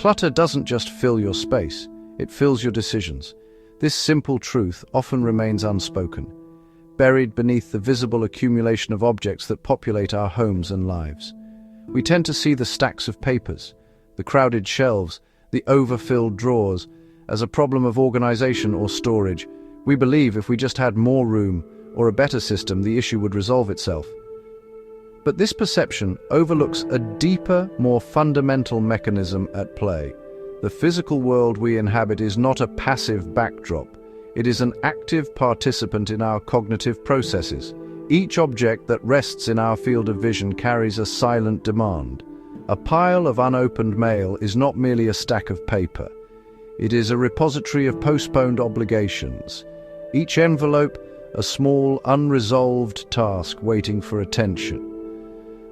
Clutter doesn't just fill your space, it fills your decisions. This simple truth often remains unspoken, buried beneath the visible accumulation of objects that populate our homes and lives. We tend to see the stacks of papers, the crowded shelves, the overfilled drawers, as a problem of organization or storage. We believe if we just had more room or a better system, the issue would resolve itself. But this perception overlooks a deeper, more fundamental mechanism at play. The physical world we inhabit is not a passive backdrop. It is an active participant in our cognitive processes. Each object that rests in our field of vision carries a silent demand. A pile of unopened mail is not merely a stack of paper. It is a repository of postponed obligations. Each envelope, a small, unresolved task waiting for attention.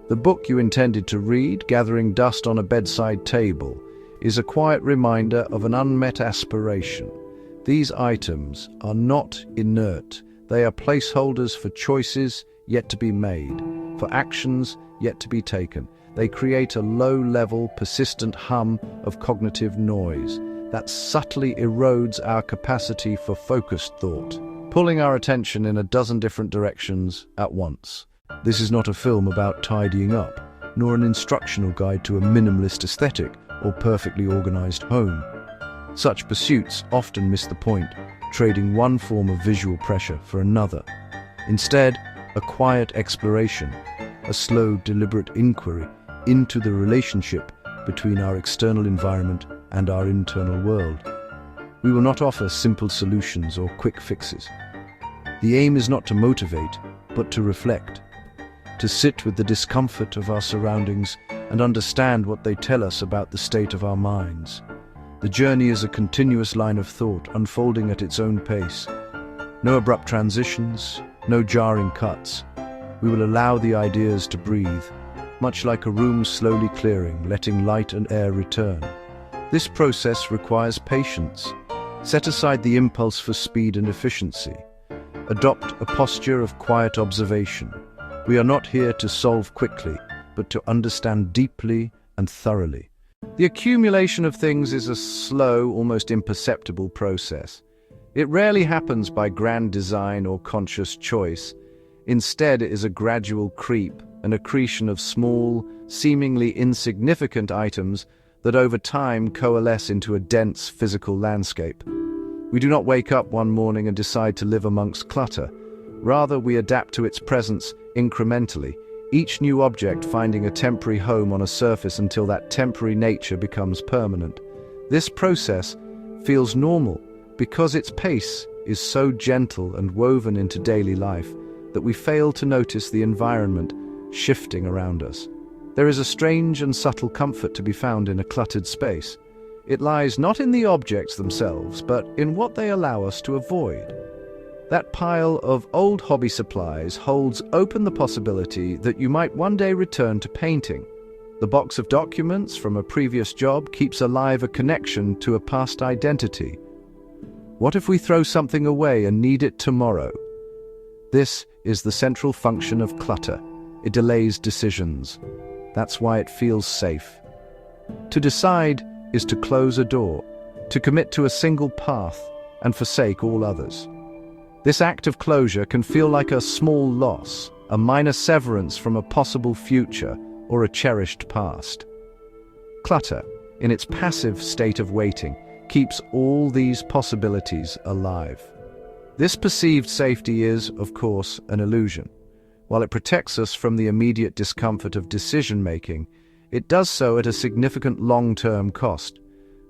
The book you intended to read, gathering dust on a bedside table, is a quiet reminder of an unmet aspiration. These items are not inert. They are placeholders for choices yet to be made, for actions yet to be taken. They create a low-level, persistent hum of cognitive noise that subtly erodes our capacity for focused thought, pulling our attention in a dozen different directions at once. This is not a film about tidying up, nor an instructional guide to a minimalist aesthetic or perfectly organized home. Such pursuits often miss the point, trading one form of visual pressure for another. Instead, a quiet exploration, a slow, deliberate inquiry into the relationship between our external environment and our internal world. We will not offer simple solutions or quick fixes. The aim is not to motivate, but to reflect, to sit with the discomfort of our surroundings and understand what they tell us about the state of our minds. The journey is a continuous line of thought unfolding at its own pace. No abrupt transitions, no jarring cuts. We will allow the ideas to breathe, much like a room slowly clearing, letting light and air return. This process requires patience. Set aside the impulse for speed and efficiency. Adopt a posture of quiet observation. We are not here to solve quickly, but to understand deeply and thoroughly. The accumulation of things is a slow, almost imperceptible process. It rarely happens by grand design or conscious choice. Instead, it is a gradual creep, an accretion of small, seemingly insignificant items that over time coalesce into a dense physical landscape. We do not wake up one morning and decide to live amongst clutter. Rather, we adapt to its presence incrementally, each new object finding a temporary home on a surface until that temporary nature becomes permanent. This process feels normal because its pace is so gentle and woven into daily life that we fail to notice the environment shifting around us. There is a strange and subtle comfort to be found in a cluttered space. It lies not in the objects themselves, but in what they allow us to avoid. That pile of old hobby supplies holds open the possibility that you might one day return to painting. The box of documents from a previous job keeps alive a connection to a past identity. What if we throw something away and need it tomorrow? This is the central function of clutter. It delays decisions. That's why it feels safe. To decide is to close a door, to commit to a single path and forsake all others. This act of closure can feel like a small loss, a minor severance from a possible future or a cherished past. Clutter, in its passive state of waiting, keeps all these possibilities alive. This perceived safety is, of course, an illusion. While it protects us from the immediate discomfort of decision-making, it does so at a significant long-term cost.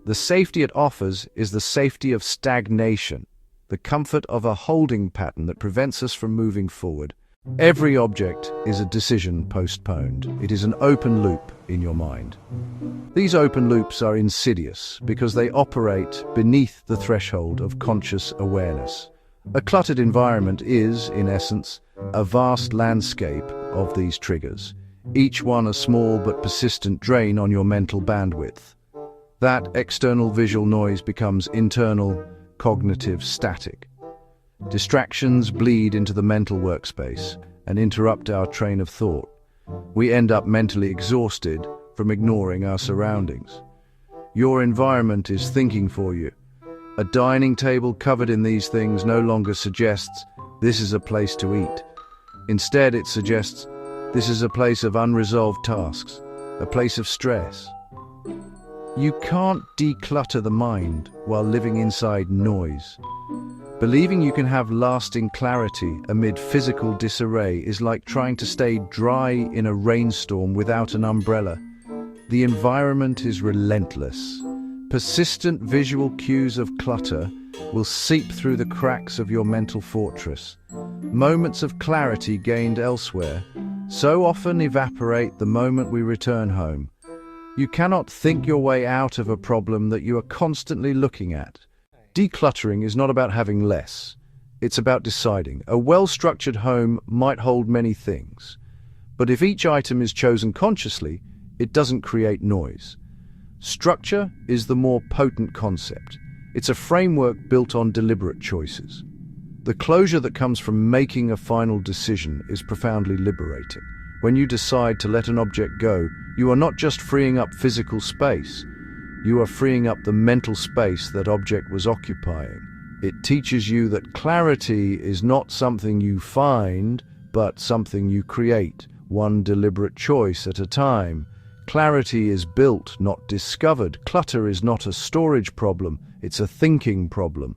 The safety it offers is the safety of stagnation, the comfort of a holding pattern that prevents us from moving forward. Every object is a decision postponed. It is an open loop in your mind. These open loops are insidious because they operate beneath the threshold of conscious awareness. A cluttered environment is, in essence, a vast landscape of these triggers, each one a small but persistent drain on your mental bandwidth. That external visual noise becomes internal, cognitive static. Distractions bleed into the mental workspace and interrupt our train of thought. We end up mentally exhausted from ignoring our surroundings. Your environment is thinking for you. A dining table covered in these things no longer suggests this is a place to eat. Instead, it suggests this is a place of unresolved tasks, a place of stress. You can't declutter the mind while living inside noise. Believing you can have lasting clarity amid physical disarray is like trying to stay dry in a rainstorm without an umbrella. The environment is relentless. Persistent visual cues of clutter will seep through the cracks of your mental fortress. Moments of clarity gained elsewhere so often evaporate the moment we return home. You cannot think your way out of a problem that you are constantly looking at. Decluttering is not about having less. It's about deciding. A well-structured home might hold many things, but if each item is chosen consciously, it doesn't create noise. Structure is the more potent concept. It's a framework built on deliberate choices. The closure that comes from making a final decision is profoundly liberating. When you decide to let an object go, you are not just freeing up physical space, you are freeing up the mental space that object was occupying. It teaches you that clarity is not something you find, but something you create, one deliberate choice at a time. Clarity is built, not discovered. Clutter is not a storage problem, it's a thinking problem.